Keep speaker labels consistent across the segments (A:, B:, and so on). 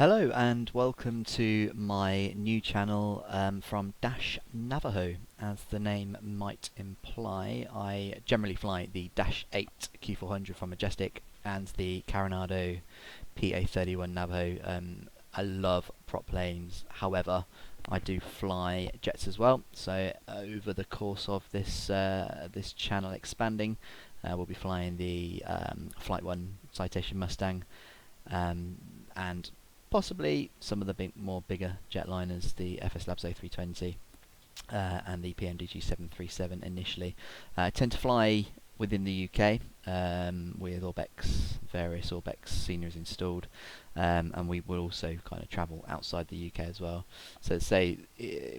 A: Hello and welcome to my new channel from Dash Navajo. As the name might imply, I generally fly the Dash 8 Q400 from Majestic and the Coronado PA31 Navajo. I love prop planes, however I do fly jets as well, so over the course of this channel expanding, we'll be flying the Flight 1 Citation Mustang and possibly some of the more bigger jetliners, the FS Labs A320 and the PMDG 737 initially. I tend to fly within the UK with various Orbex seniors installed, and we will also kind of travel outside the UK as well. So say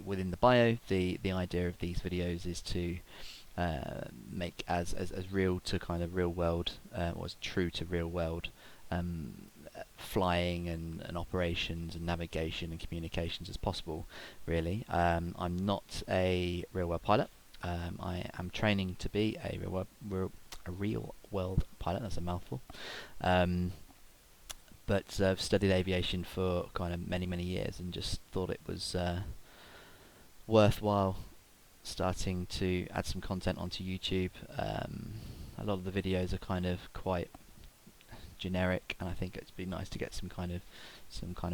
A: within the bio, the idea of these videos is to make as real to kind of real world, or as true to real world flying and operations and navigation and communications as possible, really. I'm not a real world pilot. I am training to be a real world pilot. That's a mouthful. But I've studied aviation for kind of many years and just thought it was worthwhile starting to add some content onto YouTube. A lot of the videos are kind of quite generic, and I think it'd be nice to get some kind of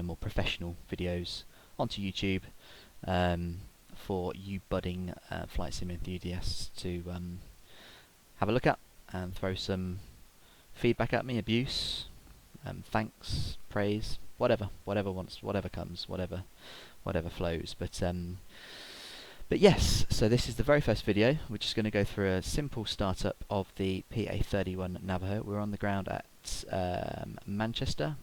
A: more professional videos onto YouTube for you budding flight sim enthusiasts to have a look at and throw some feedback at me, abuse, thanks, praise, whatever comes, whatever flows. But yes, so this is the very first video. We're just going to go through a simple startup of the PA31 Navajo. We're on the ground at Manchester.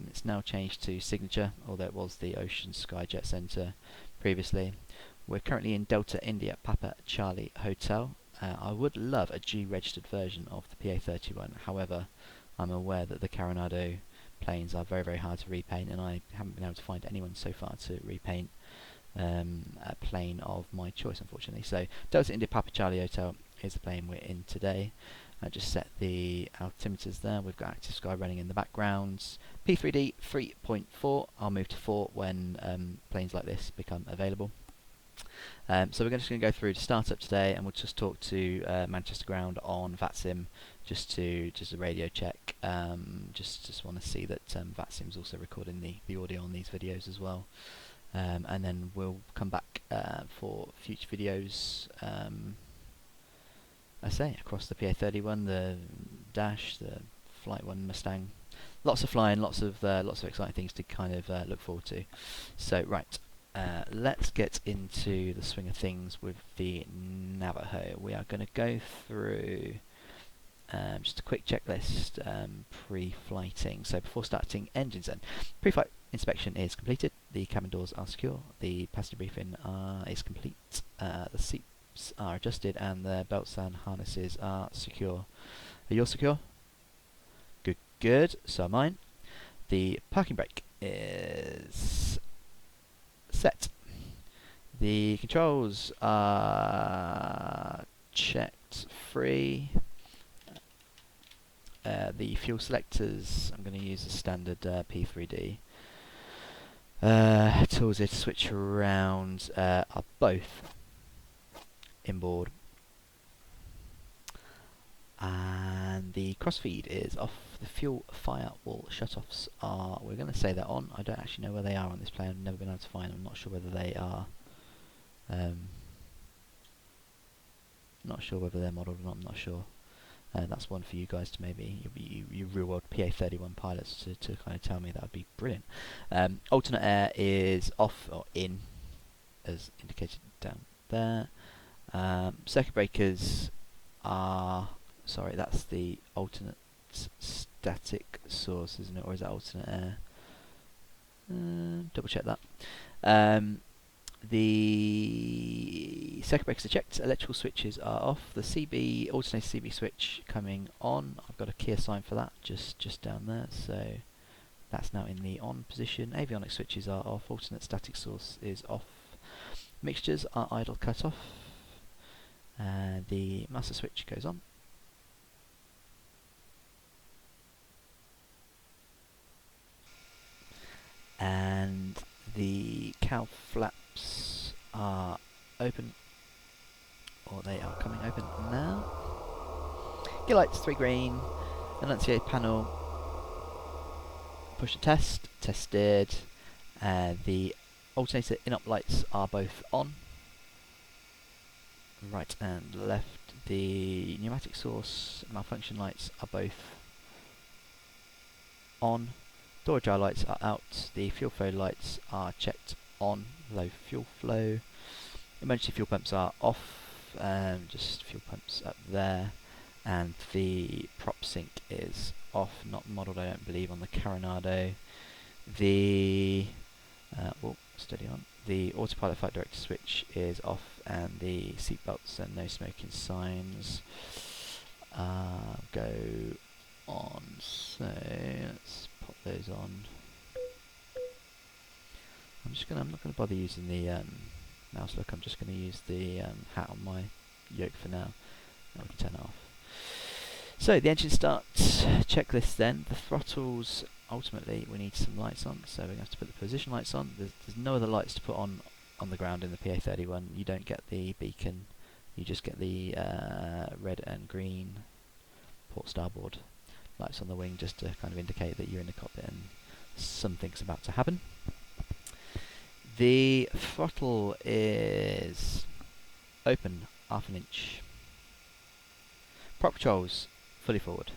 A: It's now changed to Signature, although it was the Ocean Sky Jet Centre previously. We're currently in Delta India Papa Charlie Hotel. I would love a G-registered version of the PA31, however I'm aware that the Coronado planes are very hard to repaint, and I haven't been able to find anyone so far to repaint a plane of my choice, unfortunately. So Delta India Papa Charlie Hotel is the plane we're in today. I just set the altimeters there. We've got Active Sky running in the background. P3D 3.4. I'll move to 4 when planes like this become available. So we're just going to go through the startup today, and we'll just talk to Manchester Ground on VATSIM, just a radio check. Just want to see that VATSIM's also recording the audio on these videos as well. And then we'll come back for future videos. I say across the PA31, the Dash, the Flight 1 Mustang. Lots of flying, lots of exciting things to kind of look forward to. So right, let's get into the swing of things with the Navajo. We are going to go through just a quick checklist pre-flighting. So before starting engines, then pre-flight inspection is completed. The cabin doors are secure. The passenger briefing is complete. The seats are adjusted and the belts and harnesses are secure. Are yours secure? Good. So are mine. The parking brake is set. The controls are checked free. The fuel selectors, I'm going to use a standard P3D. Tools here to switch around are both inboard. And the crossfeed is off. The fuel firewall shutoffs are, we're going to say they're on. I don't actually know where they are on this plane. I've never been able to find them. I'm not sure whether they are not sure whether they're modelled or not. I'm not sure. That's one for you guys to maybe, you real world PA31 pilots to kind of tell me. That would be brilliant. Alternate air is off or in, as indicated down there. Circuit breakers are, sorry, that's the alternate static source, isn't it? Or is that alternate air? Double check that. The circuit breakers are checked, electrical switches are off, the CB, alternator CB switch coming on. I've got a key sign for that just down there, so that's now in the on position. Avionics switches are off, alternate static source is off, mixtures are idle cut off, and the master switch goes on. cowl flaps are open, or they are coming open now. Gear lights 3 green, enunciate panel, push to test, tested. The alternator in-up lights are both on, right and left. The pneumatic source malfunction lights are both on. Door jar lights are out. The fuel flow lights are checked on, low fuel flow. Emergency fuel pumps are off, just fuel pumps up there. And the prop sync is off, not modelled I don't believe on the Coronado. The steady on. The autopilot flight director switch is off, and the seat belts and no smoking signs go on. So let's pop those on. I'm not gonna bother using the mouse look. I'm just gonna use the hat on my yoke for now. Now we can turn it off. So the engine starts checklist then. The throttles, ultimately we need some lights on, so we're going to have to put the position lights on. There's no other lights to put on the ground in the PA31. You don't get the beacon, you just get the red and green port starboard lights on the wing, just to kind of indicate that you're in the cockpit and something's about to happen. The throttle is open, ½ inch. Prop controls fully forward.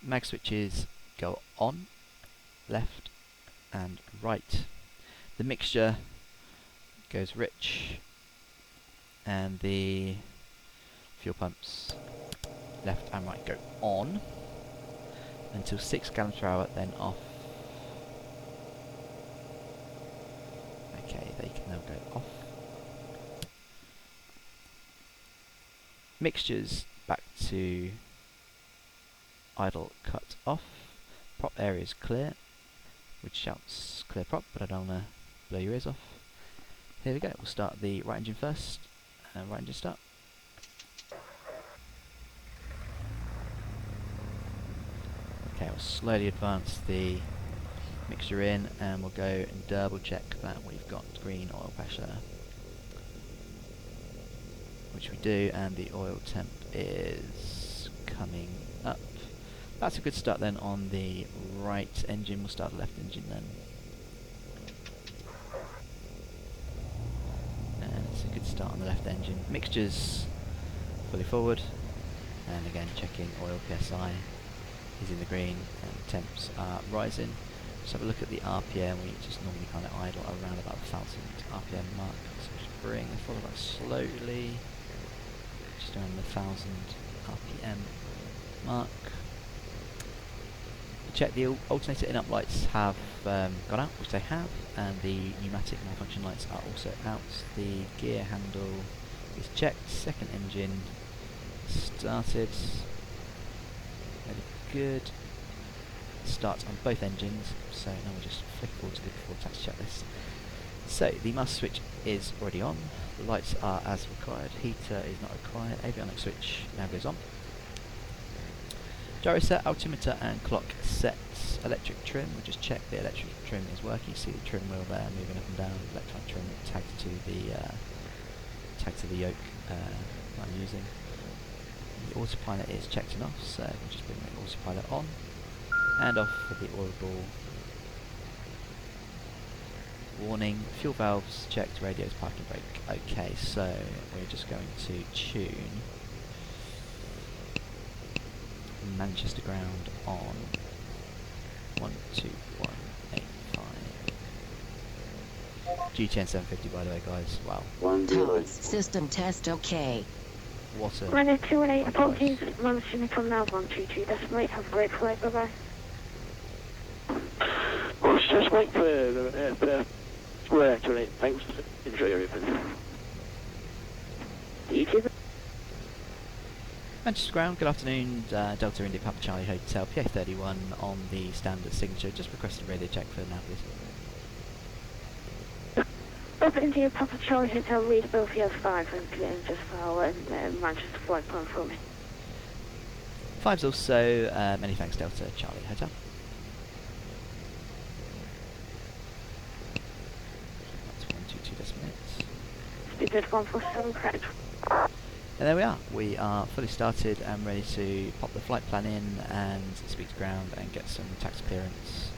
A: Mag switches go on, left and right. The mixture goes rich, and the fuel pumps left and right go on until 6 gallons per hour, then off. Okay, they can now go off. Mixtures back to idle, cut off. Prop area is clear, which shouts clear prop, but I don't want to blow your ears off. Here we go, we'll start the right engine first. Right engine start. Okay, we'll slowly advance the mixture in, and we'll go and double check that we've got green oil pressure, which we do, and the oil temp is coming up. That's a good start then on the right engine. We'll start the left engine then. And it's a good start on the left engine. Mixtures fully forward, and again checking oil PSI is in the green and temps are rising. Let's have a look at the RPM. We just normally kind of idle around about 1000 RPM mark. So just bring the throttle back slowly, just around the 1000 RPM mark. Check the alternator in-up lights have gone out, which they have, and the pneumatic malfunction lights are also out. The gear handle is checked. Second engine started. Very good. Start on both engines. So now we'll just flick forward to the before tax checklist. So the master switch is already on. The lights are as required. Heater is not required. Avionics switch now goes on. Gyro set, altimeter and clock sets. Electric trim, we'll just check the electric trim is working. You see the trim wheel there moving up and down. Electronic trim tagged to the yoke I'm using. The autopilot is checked and off, so we'll just bring the autopilot on and off for the oil ball. Warning, fuel valves checked, radios, parking brake. Okay, so we're just going to tune Manchester ground on 12185. GTN 750 by the way, guys. Wow.
B: Tones, system test okay.
A: What a...
C: Running 218, apologies, managing from now 122, decimate, have a great flight, bye bye.
D: Well, just wait for the square actually. Thanks. Enjoy everything.
C: You too.
A: Manchester ground, good afternoon, Delta India Papa Charlie Hotel, PA31 on the standard signature, just requested radio check for now please.
C: Delta India Papa Charlie Hotel, read both yes 5 and clearing just for and Manchester flight plan for me.
A: 5's also, many thanks Delta Charlie Hotel. That's
C: just gone for some crash.
A: And there we are. We are fully started and ready to pop the flight plan in and speak to ground and get some taxi clearance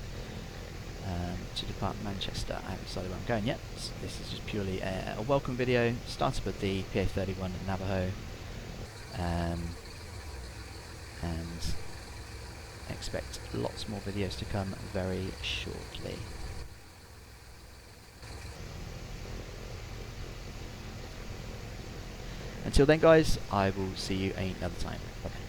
A: to depart Manchester. I haven't decided where I'm going yet. This is just purely a welcome video. Started with the PA-31 at Navajo, and expect lots more videos to come very shortly. Until then guys, I will see you another time. Bye.